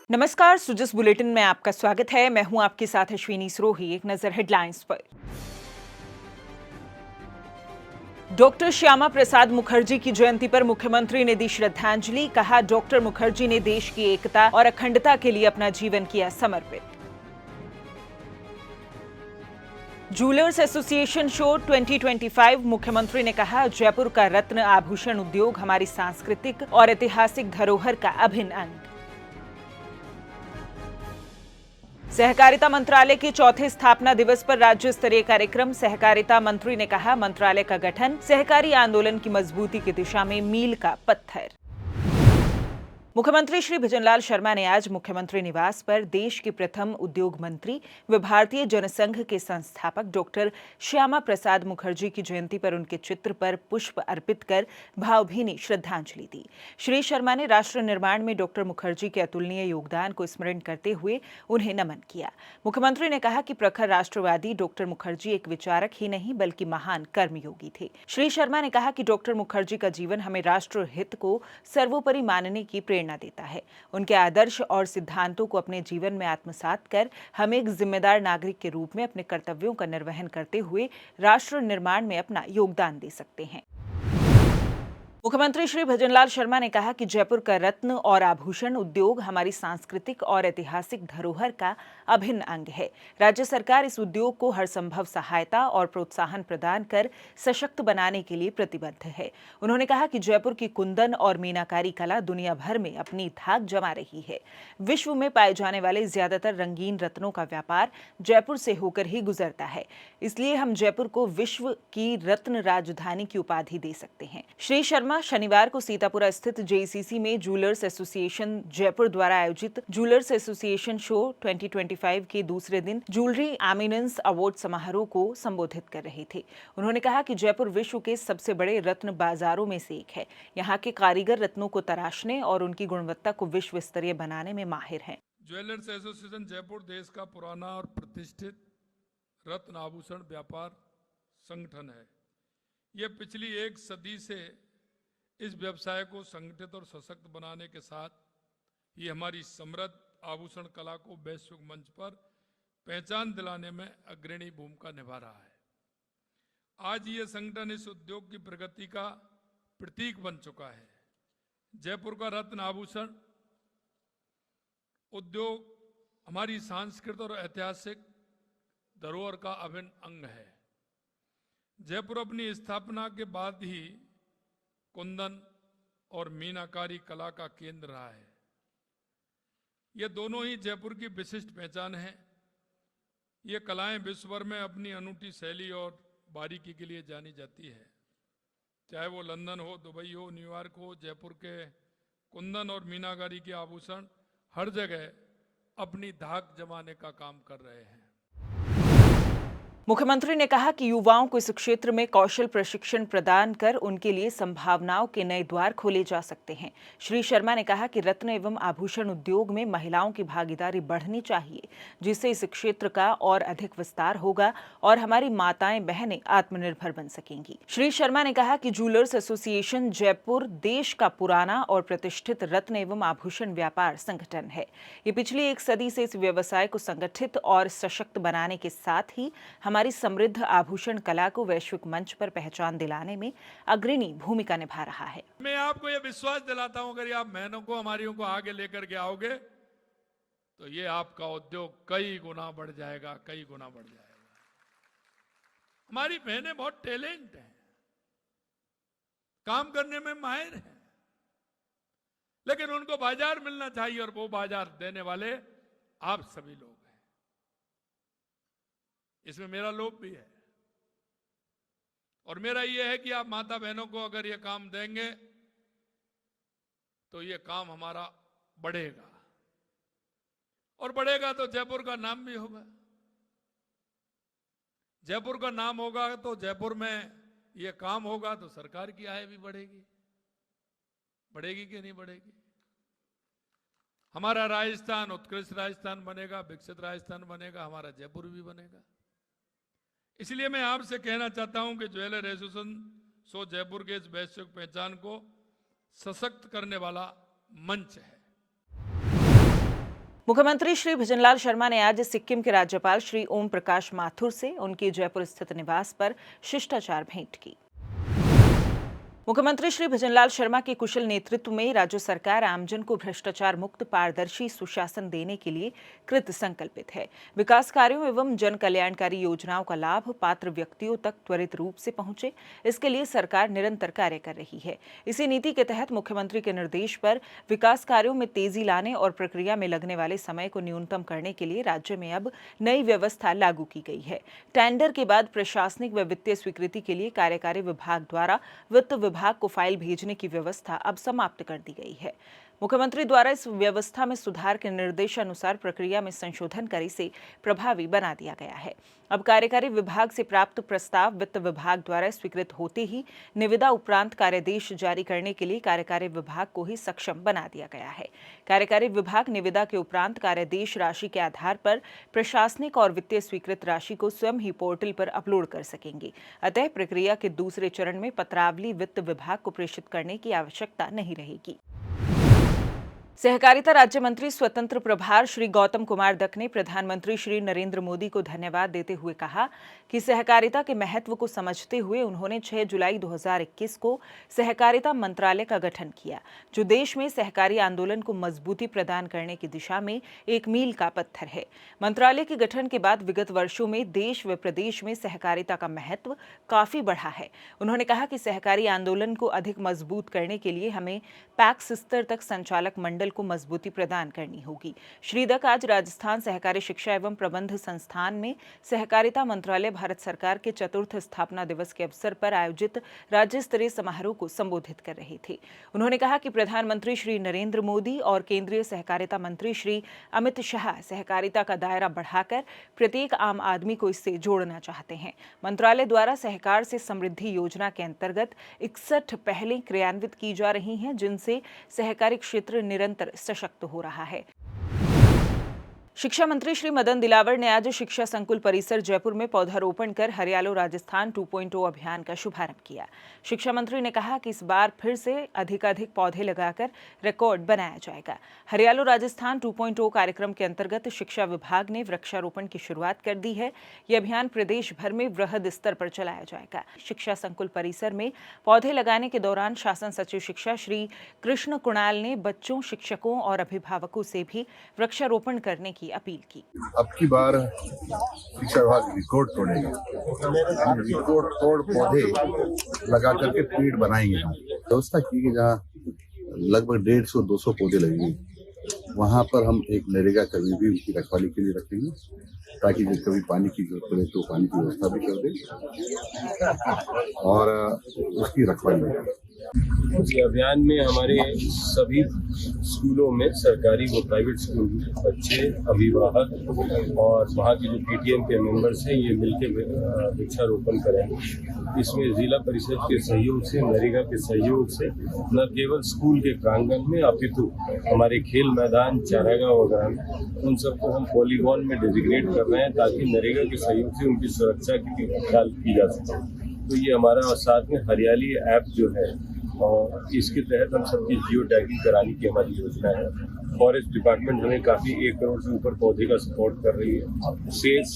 नमस्कार, सुजस बुलेटिन में आपका स्वागत है। मैं हूं आपके साथ अश्विनी सरोही। एक नजर हेडलाइंस पर। डॉक्टर श्यामा प्रसाद मुखर्जी की जयंती पर मुख्यमंत्री ने दी श्रद्धांजलि। कहा, डॉक्टर मुखर्जी ने देश की एकता और अखंडता के लिए अपना जीवन किया समर्पित। जूलर्स एसोसिएशन शो 2025, मुख्यमंत्री ने कहा, जयपुर का रत्न आभूषण उद्योग हमारी सांस्कृतिक और ऐतिहासिक धरोहर का अभिन्न अंग। सहकारिता मंत्रालय के चौथे स्थापना दिवस पर राज्य स्तरीय कार्यक्रम। सहकारिता मंत्री ने कहा, मंत्रालय का गठन सहकारी आंदोलन की मजबूती की दिशा में मील का पत्थर। मुख्यमंत्री श्री भजनलाल शर्मा ने आज मुख्यमंत्री निवास पर देश के प्रथम उद्योग मंत्री व भारतीय जनसंघ के संस्थापक डॉक्टर श्यामा प्रसाद मुखर्जी की जयंती पर उनके चित्र पर पुष्प अर्पित कर भावभीनी श्रद्धांजलि दी। श्री शर्मा ने राष्ट्र निर्माण में डॉक्टर मुखर्जी के अतुलनीय योगदान को स्मरण करते हुए उन्हें नमन किया। मुख्यमंत्री ने कहा कि प्रखर राष्ट्रवादी डॉक्टर मुखर्जी एक विचारक ही नहीं बल्कि महान कर्मयोगी थे। श्री शर्मा ने कहा कि डॉक्टर मुखर्जी का जीवन हमें राष्ट्र हित को सर्वोपरि मानने की प्रेरणा देता है। उनके आदर्श और सिद्धांतों को अपने जीवन में आत्मसात कर हम एक जिम्मेदार नागरिक के रूप में अपने कर्तव्यों का निर्वहन करते हुए राष्ट्र निर्माण में अपना योगदान दे सकते हैं। मुख्यमंत्री श्री भजनलाल शर्मा ने कहा कि जयपुर का रत्न और आभूषण उद्योग हमारी सांस्कृतिक और ऐतिहासिक धरोहर का अभिन्न अंग है। राज्य सरकार इस उद्योग को हर संभव सहायता और प्रोत्साहन प्रदान कर सशक्त बनाने के लिए प्रतिबद्ध है। उन्होंने कहा कि जयपुर की कुंदन और मीनाकारी कला दुनिया भर में अपनी धाक जमा रही है। विश्व में पाए जाने वाले ज्यादातर रंगीन रत्नों का व्यापार जयपुर से होकर ही गुजरता है। इसलिए हम जयपुर को विश्व की रत्न राजधानी की उपाधि दे सकते हैं। श्री शर्मा शनिवार को सीतापुरा स्थित जेसीसी में जूलर्स एसोसिएशन जयपुर द्वारा आयोजित जूलर्स एसोसिएशन शो 2025 के दूसरे दिन जूलरी एमिनेंस अवार्ड समारोह को संबोधित कर रहे थे। उन्होंने कहा कि जयपुर विश्व के सबसे बड़े रत्न बाजारों में से एक है। यहाँ के कारीगर रत्नों को तराशने और उनकी गुणवत्ता को विश्व स्तरीय बनाने में माहिर हैं। ज्वेलर्स एसोसिएशन जयपुर देश का पुराना और प्रतिष्ठित रत्न आभूषण व्यापार संगठन है। यह पिछली एक सदी से इस व्यवसाय को संगठित और सशक्त बनाने के साथ ये हमारी समृद्ध आभूषण कला को वैश्विक मंच पर पहचान दिलाने में अग्रणी भूमिका निभा रहा है। आज ये संगठन इस उद्योग की प्रगति का प्रतीक बन चुका है। जयपुर का रत्न आभूषण उद्योग हमारी सांस्कृतिक और ऐतिहासिक धरोहर का अभिन्न अंग है। जयपुर अपनी स्थापना के बाद ही कुंदन और मीनाकारी कला का केंद्र रहा है। ये दोनों ही जयपुर की विशिष्ट पहचान है। ये कलाएं विश्व भर में अपनी अनूठी शैली और बारीकी के लिए जानी जाती है। चाहे वो लंदन हो, दुबई हो, न्यूयॉर्क हो, जयपुर के कुंदन और मीनाकारी के आभूषण हर जगह अपनी धाक जमाने का काम कर रहे हैं। मुख्यमंत्री ने कहा कि युवाओं को इस क्षेत्र में कौशल प्रशिक्षण प्रदान कर उनके लिए संभावनाओं के नए द्वार खोले जा सकते हैं। श्री शर्मा ने कहा कि रत्न एवं आभूषण उद्योग में महिलाओं की भागीदारी बढ़नी चाहिए, जिससे इस क्षेत्र का और अधिक विस्तार होगा और हमारी माताएं बहनें आत्मनिर्भर बन सकेंगी। श्री शर्मा ने कहा कि जूलर्स एसोसिएशन जयपुर देश का पुराना और प्रतिष्ठित रत्न एवं आभूषण व्यापार संगठन है। ये पिछली एक सदी से इस व्यवसाय को संगठित और सशक्त बनाने के साथ ही हमारी समृद्ध आभूषण कला को वैश्विक मंच पर पहचान दिलाने में अग्रणी भूमिका निभा रहा है। मैं आपको यह विश्वास दिलाता हूं, अगर आप बहनों को हमारियों को आगे लेकर के आओगे तो ये आपका उद्योग कई गुना बढ़ जाएगा, कई गुना बढ़ जाएगा। हमारी बहनें बहुत टैलेंट हैं, काम करने में माहिर हैं, लेकिन उनको बाजार मिलना चाहिए और वो बाजार देने वाले आप सभी लोग हैं। इसमें मेरा लोभ भी है और मेरा यह है कि आप माता बहनों को अगर ये काम देंगे तो ये काम हमारा बढ़ेगा और बढ़ेगा तो जयपुर का नाम भी होगा। जयपुर का नाम होगा तो जयपुर में ये काम होगा तो सरकार की आय भी बढ़ेगी। बढ़ेगी कि नहीं बढ़ेगी? हमारा राजस्थान उत्कृष्ट राजस्थान बनेगा, विकसित राजस्थान बनेगा, हमारा जयपुर भी बनेगा। इसलिए मैं आपसे कहना चाहता हूं कि ज्वेलर एसोसिएशन सो जयपुर के इस वैश्विक पहचान को सशक्त करने वाला मंच है। मुख्यमंत्री श्री भजनलाल शर्मा ने आज सिक्किम के राज्यपाल श्री ओम प्रकाश माथुर से उनके जयपुर स्थित निवास पर शिष्टाचार भेंट की। मुख्यमंत्री श्री भजनलाल शर्मा के कुशल नेतृत्व में राज्य सरकार आमजन को भ्रष्टाचार मुक्त पारदर्शी सुशासन देने के लिए कृत संकल्पित है। विकास कार्यों एवं जन कल्याणकारी योजनाओं का लाभ पात्र व्यक्तियों तक त्वरित रूप से पहुंचे, इसके लिए सरकार निरंतर कार्य कर रही है। इसी नीति के तहत मुख्यमंत्री के निर्देश पर विकास कार्यों में तेजी लाने और प्रक्रिया में लगने वाले समय को न्यूनतम करने के लिए राज्य में अब नई व्यवस्था लागू की गई है। टेंडर के बाद प्रशासनिक व वित्तीय स्वीकृति के लिए कार्यकारी विभाग द्वारा वित्त विभाग को फाइल भेजने की व्यवस्था अब समाप्त कर दी गई है। मुख्यमंत्री द्वारा इस व्यवस्था में सुधार के निर्देशानुसार प्रक्रिया में संशोधन कर इसे प्रभावी बना दिया गया है। अब कार्यकारी विभाग से प्राप्त प्रस्ताव वित्त विभाग द्वारा स्वीकृत होते ही निविदा उपरांत कार्यादेश जारी करने के लिए कार्यकारी विभाग को ही सक्षम बना दिया गया है। कार्यकारी विभाग निविदा के उपरांत कार्यादेश राशि के आधार पर प्रशासनिक और वित्तीय स्वीकृत राशि को स्वयं ही पोर्टल पर अपलोड कर सकेंगे। अतः प्रक्रिया के दूसरे चरण में पत्रावली वित्त विभाग को प्रेषित करने की आवश्यकता नहीं रहेगी। सहकारिता राज्य मंत्री स्वतंत्र प्रभार श्री गौतम कुमार दत्त ने प्रधानमंत्री श्री नरेंद्र मोदी को धन्यवाद देते हुए कहा कि सहकारिता के महत्व को समझते हुए उन्होंने 6 जुलाई 2021 को सहकारिता मंत्रालय का गठन किया, जो देश में सहकारी आंदोलन को मजबूती प्रदान करने की दिशा में एक मील का पत्थर है। मंत्रालय के गठन के बाद विगत वर्षों में देश व प्रदेश में सहकारिता का महत्व काफी बढ़ा है। उन्होंने कहा कि सहकारी आंदोलन को अधिक मजबूत करने के लिए हमें पैक्स स्तर तक संचालक मंडल को मजबूती प्रदान करनी होगी। श्री दत्त आज राजस्थान सहकारी शिक्षा एवं प्रबंध संस्थान में सहकारिता मंत्रालय भारत सरकार के 4th स्थापना दिवस के अवसर पर आयोजित राज्य स्तरीय समारोह को संबोधित कर रहे थे। उन्होंने कहा कि प्रधानमंत्री श्री नरेंद्र मोदी और केंद्रीय सहकारिता मंत्री श्री अमित शाह सहकारिता का दायरा बढ़ाकर प्रत्येक आम आदमी को इससे जोड़ना चाहते हैं। मंत्रालय द्वारा सहकार से समृद्धि योजना के अंतर्गत 61 पहलें क्रियान्वित की जा रही हैं, जिनसे सहकारी क्षेत्र निरंतर सशक्त हो रहा है। शिक्षा मंत्री श्री मदन दिलावर ने आज शिक्षा संकुल परिसर जयपुर में पौधारोपण कर हरियालो राजस्थान 2.0 अभियान का शुभारंभ किया। शिक्षा मंत्री ने कहा कि इस बार फिर से अधिकाधिक पौधे लगाकर रिकॉर्ड बनाया जाएगा। हरियालो राजस्थान 2.0 कार्यक्रम के अंतर्गत शिक्षा विभाग ने वृक्षारोपण की शुरुआत कर दी है। यह अभियान प्रदेश भर में वृहद स्तर पर चलाया जाएगा। शिक्षा संकुल परिसर में पौधे लगाने के दौरान शासन सचिव शिक्षा श्री कृष्ण कुणाल ने बच्चों, शिक्षकों और अभिभावकों से भी वृक्षारोपण करने की अपील की। अब की बार शिक्षा विभाग रिकॉर्ड तोड़ेगा। रिकॉर्ड तोड़ पौधे लगा करके पेड़ बनाएंगे। हम व्यवस्था की कि जहाँ लगभग 150-200 पौधे लगेंगे, वहाँ पर हम एक नरेगा कर्मी भी उनकी रखवाली के लिए रखेंगे, ताकि जब कभी पानी की जरूरत पड़े तो पानी की व्यवस्था भी कर दें और उसकी रखवाली करें। इस अभियान में हमारे सभी स्कूलों में, सरकारी व प्राइवेट स्कूल में, बच्चे, अभिभावक और वहाँ के जो पीटीएम के मेंबर्स हैं, ये मिलकर वृक्षारोपण करेंगे। इसमें जिला परिषद के सहयोग से, नरेगा के सहयोग से न केवल स्कूल के प्रांगण में अपितु हमारे खेल मैदान, चारागाह वगैरह में उन सबको हम पॉलीगॉन में डेजिग्नेट कर रहे हैं, ताकि नरेगा के सहयोग से उनकी सुरक्षा की ख्याल की जा सके। तो ये हमारा, और साथ में हरियाली ऐप जो है, और इसके तहत हम सबकी जियो टैगिंग कराने की हमारी योजना है। फॉरेस्ट डिपार्टमेंट हमें काफ़ी 1 करोड़ से ऊपर पौधे का सपोर्ट कर रही है। सेल्स,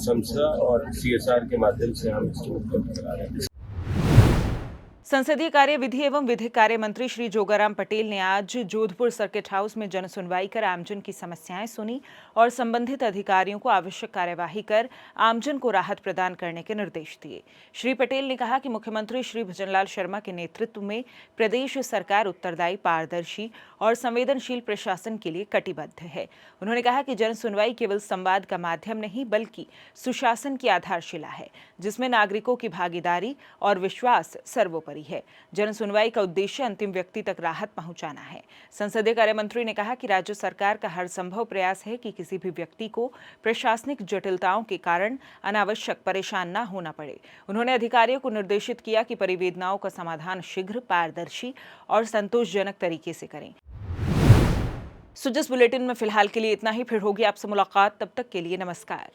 समसा और सीएसआर के माध्यम से हम इसको उपलब्ध करा रहे हैं। संसदीय कार्य, विधि एवं विधिक कार्य मंत्री श्री जोगाराम पटेल ने आज जोधपुर सर्किट हाउस में जन सुनवाई कर आमजन की समस्याएं सुनी और संबंधित अधिकारियों को आवश्यक कार्यवाही कर आमजन को राहत प्रदान करने के निर्देश दिए। श्री पटेल ने कहा कि मुख्यमंत्री श्री भजनलाल शर्मा के नेतृत्व में प्रदेश सरकार उत्तरदायी, पारदर्शी और संवेदनशील प्रशासन के लिए कटिबद्ध है। उन्होंने कहा कि जन सुनवाई केवल संवाद का माध्यम नहीं, बल्कि सुशासन की आधारशिला है, जिसमें नागरिकों की भागीदारी और विश्वास सर्वोपरि है। जन सुनवाई का उद्देश्य अंतिम व्यक्ति तक राहत पहुंचाना है। संसदीय कार्य मंत्री ने कहा कि राज्य सरकार का हर संभव प्रयास है कि किसी भी व्यक्ति को प्रशासनिक जटिलताओं के कारण अनावश्यक परेशान न होना पड़े। उन्होंने अधिकारियों को निर्देशित किया कि परिवेदनाओं का समाधान शीघ्र, पारदर्शी और संतोषजनक तरीके से करें। सुजस बुलेटिन में फिलहाल के लिए इतना ही। फिर होगी आपसे मुलाकात, तब तक के लिए नमस्कार।